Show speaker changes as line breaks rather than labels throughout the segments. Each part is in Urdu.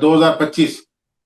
2025,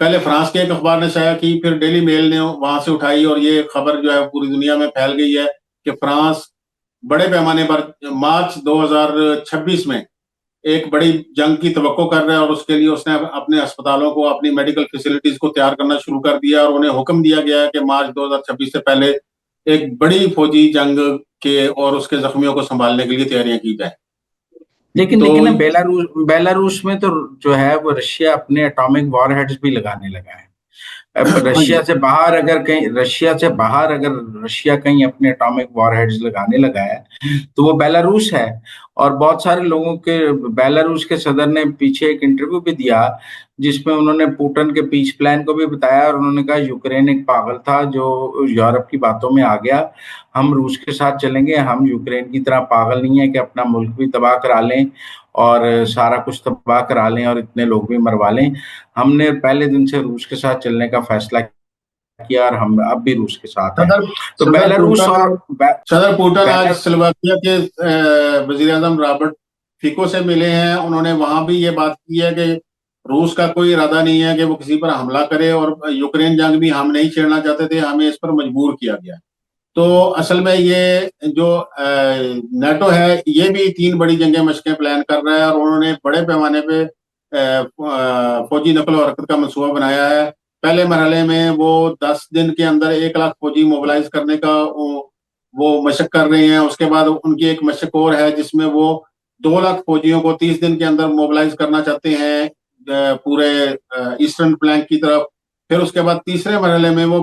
پہلے فرانس کے ایک اخبار نے شائع کی، پھر ڈیلی میل نے وہاں سے اٹھائی، اور یہ خبر جو ہے پوری دنیا میں پھیل گئی ہے کہ فرانس بڑے پیمانے پر مارچ 2026 میں ایک بڑی جنگ کی توقع کر رہا ہے، اور اس کے لیے اس نے اپنے اسپتالوں کو، اپنی میڈیکل فیسلٹیز کو تیار کرنا شروع کر دیا، اور انہیں حکم دیا گیا ہے کہ مارچ 2026 سے پہلے ایک بڑی فوجی جنگ کے اور اس کے زخمیوں کو سنبھالنے کے لیے تیاریاں کی جائیں۔
لیکن
تو
دیکھیں نا، بیلاروس میں تو جو ہے وہ رشیا اپنے اٹامک وار ہیڈز بھی لگانے لگا ہے۔ اب
ہاں جی،
رشیا سے باہر اگر رشیا کہیں اپنے اٹامک وار ہیڈز لگانے لگا ہے تو وہ بیلاروس ہے۔ اور بہت سارے لوگوں کے، بیلاروس کے صدر نے پیچھے ایک انٹرویو بھی دیا جس میں انہوں نے پوٹن کے پیس پلان کو بھی بتایا، اور انہوں نے کہا یوکرین ایک پاگل تھا جو یورپ کی باتوں میں آ گیا، ہم روس کے ساتھ چلیں گے، ہم یوکرین کی طرح پاگل نہیں ہے کہ اپنا ملک بھی تباہ کرا لیں اور سارا کچھ تباہ کرا لیں اور اتنے لوگ بھی مروا لیں۔ ہم نے پہلے دن سے روس کے ساتھ چلنے کا فیصلہ کیا، اور ہم اب بھی روس کے ساتھ ہیں۔
صدر
تو
صدر
بیلاروس
پوٹن
اور
صدر پوٹن آج
بیلر
سلوواکیہ کے وزیر اعظم رابرٹ فیکو سے ملے ہیں، انہوں نے وہاں بھی یہ بات کی ہے کہ روس کا کوئی ارادہ نہیں ہے کہ وہ کسی پر حملہ کرے، اور یوکرین جنگ بھی ہم نہیں چھیڑنا چاہتے تھے، ہمیں اس پر مجبور کیا گیا۔ تو اصل میں یہ جو نیٹو ہے یہ بھی 3 بڑی جنگیں مشقیں پلان کر رہا ہے، اور انہوں نے بڑے پیمانے پہ فوجی نقل و حرکت کا منصوبہ بنایا ہے۔ پہلے مرحلے میں وہ 10 دن کے اندر 1 لاکھ فوجی موبلائز کرنے کا وہ مشق کر رہے ہیں۔ اس کے بعد ان کی ایک مشق اور ہے جس میں وہ 2 لاکھ فوجیوں کو 30 دن کے اندر موبلائز کرنا چاہتے ہیں پورے ایسٹرن فلینک کی طرف۔ پھر اس کے بعد تیسرے مرحلے میں وہ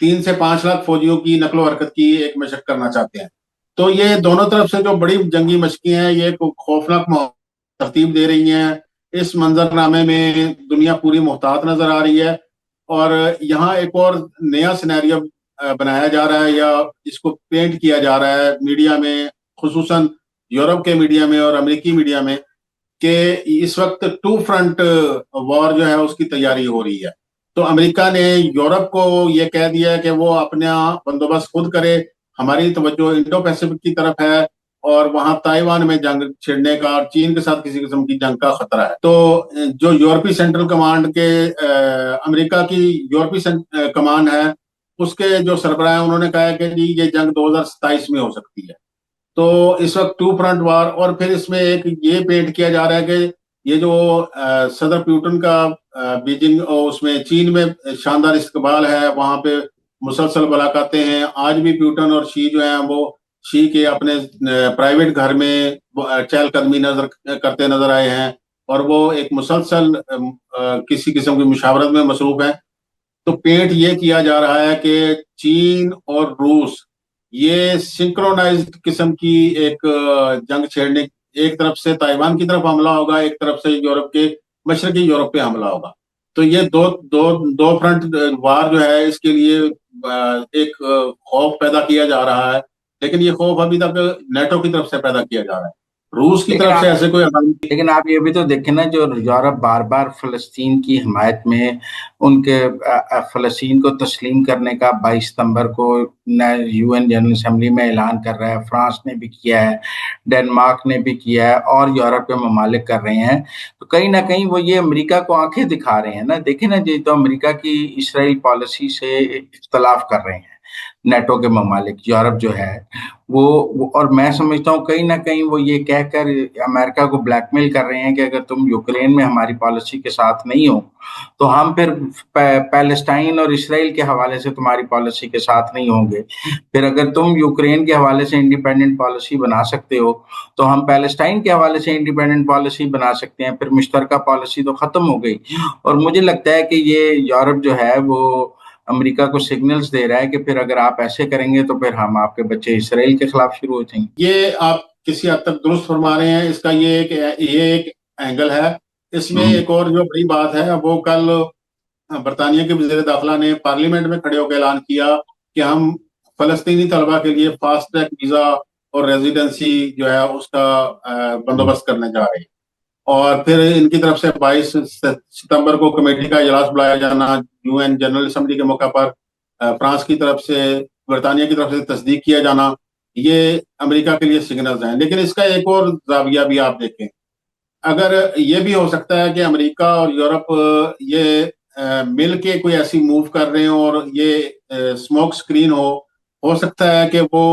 3 سے 5 لاکھ فوجیوں کی نقل و حرکت کی ایک مشق کرنا چاہتے ہیں۔ تو یہ دونوں طرف سے جو بڑی جنگی مشقیں ہیں یہ خوفناک ترتیب دے رہی ہیں۔ اس منظر نامے میں دنیا پوری محتاط نظر آ رہی ہے، اور یہاں ایک اور نیا سینیریو بنایا جا رہا ہے، یا اس کو پینٹ کیا جا رہا ہے میڈیا میں، خصوصاً یورپ کے میڈیا میں اور امریکی میڈیا میں، کہ اس وقت 2 فرنٹ وار جو ہے اس کی تیاری ہو رہی ہے۔ تو امریکہ نے یورپ کو یہ کہہ دیا ہے کہ وہ اپنا بندوبست خود کرے، ہماری توجہ انڈو پیسفک کی طرف ہے، اور وہاں تائیوان میں جنگ چھڑنے کا اور چین کے ساتھ کسی قسم کی جنگ کا خطرہ ہے۔ تو جو یورپی سینٹرل کمانڈ کے امریکہ کی یورپی کمانڈ ہے، اس کے جو سربراہ ہیں انہوں نے کہا ہے کہ جی یہ جنگ 2027 میں ہو سکتی ہے۔ تو اس وقت 2 فرنٹ وار، اور پھر اس میں ایک یہ پینٹ کیا جا رہا ہے کہ یہ جو صدر پیوٹن کا بیجنگ اور اس میں چین میں شاندار استقبال ہے، وہاں پہ مسلسل ملاقاتیں ہیں۔ آج بھی پیوٹن اور شی جو ہیں وہ شی کے اپنے پرائیویٹ گھر میں چہل قدمی کرتے نظر آئے ہیں، اور وہ ایک مسلسل کسی قسم کی مشاورت میں مصروف ہیں۔ تو پینٹ یہ کیا جا رہا ہے کہ چین اور روس یہ سنکرونائزڈ قسم کی ایک جنگ چھیڑنے، ایک طرف سے تائیوان کی طرف حملہ ہوگا، ایک طرف سے یورپ کے مشرقی یورپ پہ حملہ ہوگا۔ تو یہ دو فرنٹ وار جو ہے اس کے لیے ایک خوف پیدا کیا جا رہا ہے، لیکن یہ خوف ابھی تک نیٹو کی طرف سے پیدا کیا جا رہا ہے، روس کی
لیکن
طرف سے ایسے کوئی
لیکن آپ یہ بھی تو دیکھیں نا، جو یورپ بار بار فلسطین کی حمایت میں ان کے فلسطین کو تسلیم کرنے کا 22 ستمبر کو UN جنرل اسمبلی میں اعلان کر رہا ہے، فرانس نے بھی کیا ہے، ڈنمارک نے بھی کیا ہے، اور یورپ کے ممالک کر رہے ہیں۔ تو کہیں نہ کہیں وہ یہ امریکہ کو آنکھیں دکھا رہے ہیں نا۔ دیکھیں نا جی، تو امریکہ کی اسرائیل پالیسی سے اختلاف کر رہے ہیں نیٹو کے ممالک، یورپ جو ہے وہ، اور میں سمجھتا ہوں کہیں نہ کہیں وہ یہ کہہ کر امریکہ کو بلیک میل کر رہے ہیں کہ اگر تم یوکرین میں ہماری پالیسی کے ساتھ نہیں ہو تو ہم پھر پیلسٹائن اور اسرائیل کے حوالے سے تمہاری پالیسی کے ساتھ نہیں ہوں گے۔ پھر اگر تم یوکرین کے حوالے سے انڈیپینڈنٹ پالیسی بنا سکتے ہو تو ہم پیلسٹائن کے حوالے سے انڈیپینڈنٹ پالیسی بنا سکتے ہیں، پھر مشترکہ پالیسی تو ختم ہو گئی۔ اور مجھے لگتا ہے کہ یہ یورپ جو ہے وہ امریکہ کو سگنلز دے رہا ہے کہ پھر اگر آپ ایسے کریں گے تو پھر ہم آپ کے بچے اسرائیل کے خلاف شروع ہو جائیں گے۔
یہ آپ کسی حد تک درست فرما رہے ہیں، اس کا یہ ایک اینگل ہے۔ اس میں ایک اور جو بڑی بات ہے، وہ کل برطانیہ کے وزیر داخلہ نے پارلیمنٹ میں کھڑے ہو کے اعلان کیا کہ ہم فلسطینی طلبہ کے لیے فاسٹ ٹریک ویزا اور ریزیڈنسی جو ہے اس کا بندوبست کرنے جا رہے ہیں۔ اور پھر ان کی طرف سے 22 ستمبر کو کمیٹی کا اجلاس بلایا جانا، UN جنرل اسمبلی کے موقع پر فرانس کی طرف سے، برطانیہ کی طرف سے تصدیق کیا جانا، یہ امریکہ کے لیے سگنلز ہیں۔ لیکن اس کا ایک اور زاویہ بھی آپ دیکھیں، اگر یہ بھی ہو سکتا ہے کہ امریکہ اور یورپ یہ مل کے کوئی ایسی موو کر رہے ہوں اور یہ اسموک اسکرین ہو سکتا ہے کہ وہ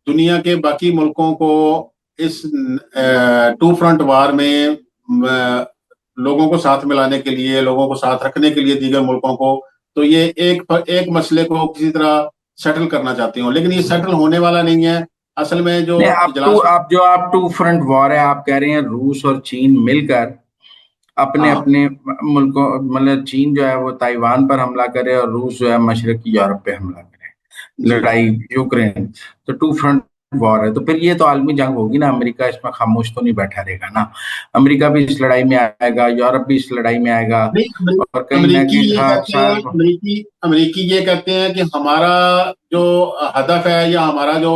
دنیا کے باقی ملکوں کو اس ٹو فرنٹ وار میں لوگوں کو ساتھ ملانے کے لیے، لوگوں کو ساتھ رکھنے کے لیے دیگر ملکوں کو، تو یہ ایک مسئلے کو کسی طرح سیٹل کرنا چاہتی ہوں، لیکن یہ سیٹل ہونے والا نہیں ہے اصل میں جو اجلاس۔
آپ ٹو فرنٹ وار ہے آپ کہہ رہے ہیں، روس اور چین مل کر اپنے ملکوں، مطلب چین جو ہے وہ تائیوان پر حملہ کرے اور روس جو ہے مشرقی یورپ پہ حملہ کرے، لڑائی یوکرین، تو ٹو فرنٹ وار ہے، تو پھر یہ تو عالمی جنگ ہوگی نا، امریکہ اس میں خاموش تو نہیں بیٹھا رہے گا نا، امریکہ بھی اس لڑائی میں آئے گا، یورپ بھی اس لڑائی میں آئے گا، اور کہیں نہ کہیں
امریکی یہ کہتے ہیں کہ ہمارا جو ہدف ہے یا ہمارا جو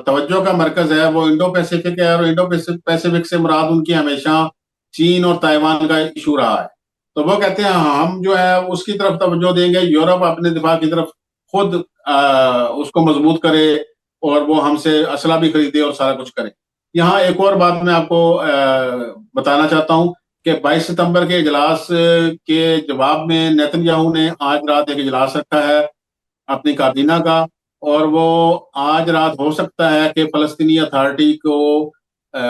توجہ کا مرکز ہے وہ انڈو پیسیفک ہے، اور انڈو پیسیفک سے مراد ان کی ہمیشہ چین اور تائیوان کا ایشو رہا ہے، تو وہ کہتے ہیں ہم جو ہے اس کی طرف توجہ دیں گے، یورپ اپنے دفاع کی طرف خود اس کو مضبوط کرے اور وہ ہم سے اسلحہ بھی خریدے اور سارا کچھ کرے۔ یہاں ایک اور بات میں آپ کو بتانا چاہتا ہوں کہ 22 ستمبر کے اجلاس کے جواب میں نیتن یاہو نے آج رات ایک اجلاس رکھا ہے اپنی کابینہ کا، اور وہ آج رات ہو سکتا ہے کہ فلسطینی اتھارٹی کو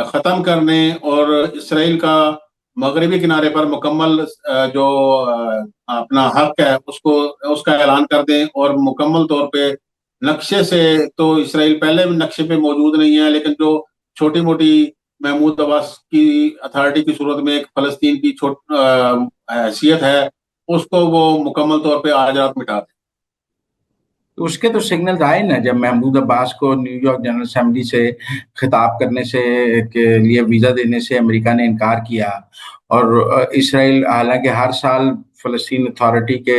ختم کرنے اور اسرائیل کا مغربی کنارے پر مکمل جو اپنا حق ہے اس کا اعلان کر دیں، اور مکمل طور پہ نقشے سے تو اسرائیل پہلے بھی نقشے پہ موجود نہیں ہے، لیکن جو چھوٹی موٹی محمود عباس کی اتھارٹی کی صورت میں ایک فلسطین کی حیثیت ہے، اس کو وہ مکمل طور پہ آج رات مٹا دیں۔
اس کے تو سگنلز آئے نا، جب محمود عباس کو نیو یارک جنرل اسمبلی سے خطاب کرنے سے کے لیے ویزا دینے سے امریکہ نے انکار کیا، اور اسرائیل حالانکہ ہر سال فلسطین اتھارٹی کے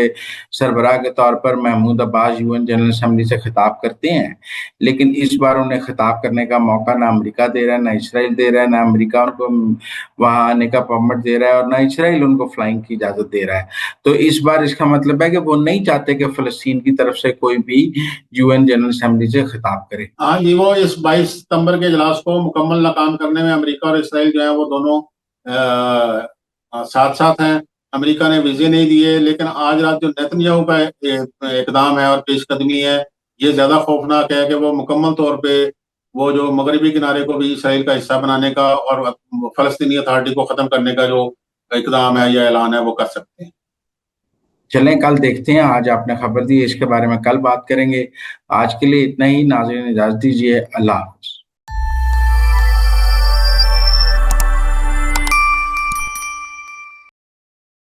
سربراہ کے طور پر محمود عباس UN جنرل اسمبلی سے خطاب کرتے ہیں، لیکن اس بار انہیں خطاب کرنے کا موقع نہ امریکہ دے رہا ہے، نہ اسرائیل دے رہا ہے، نہ امریکہ ان کو وہاں آنے کا پرمٹ دے رہا ہے، اور نہ اسرائیل ان کو فلائنگ کی اجازت دے رہا ہے۔ تو اس بار اس کا مطلب ہے کہ وہ نہیں چاہتے کہ فلسطین کی طرف سے کوئی بھی UN جنرل اسمبلی سے خطاب کرے۔
ہاں جی، وہ اس 22 ستمبر کے اجلاس کو مکمل ناکام کرنے میں امریکہ اور اسرائیل جو ہیں وہ دونوں ساتھ ساتھ ہیں۔ امریکہ نے ویزے نہیں دیے، لیکن آج رات جو نیتن یاہو کا اقدام ہے اور پیش قدمی ہے، یہ زیادہ خوفناک ہے کہ وہ مکمل طور پہ وہ جو مغربی کنارے کو بھی اسرائیل کا حصہ بنانے کا اور فلسطینی اتھارٹی کو ختم کرنے کا جو اقدام ہے یا اعلان ہے وہ کر سکتے ہیں۔
چلیں کل دیکھتے ہیں، آج آپ نے خبر دی، اس کے بارے میں کل بات کریں گے۔ آج کے لیے اتنا ہی، ناظرین اجازت دیجیے، اللہ حافظ۔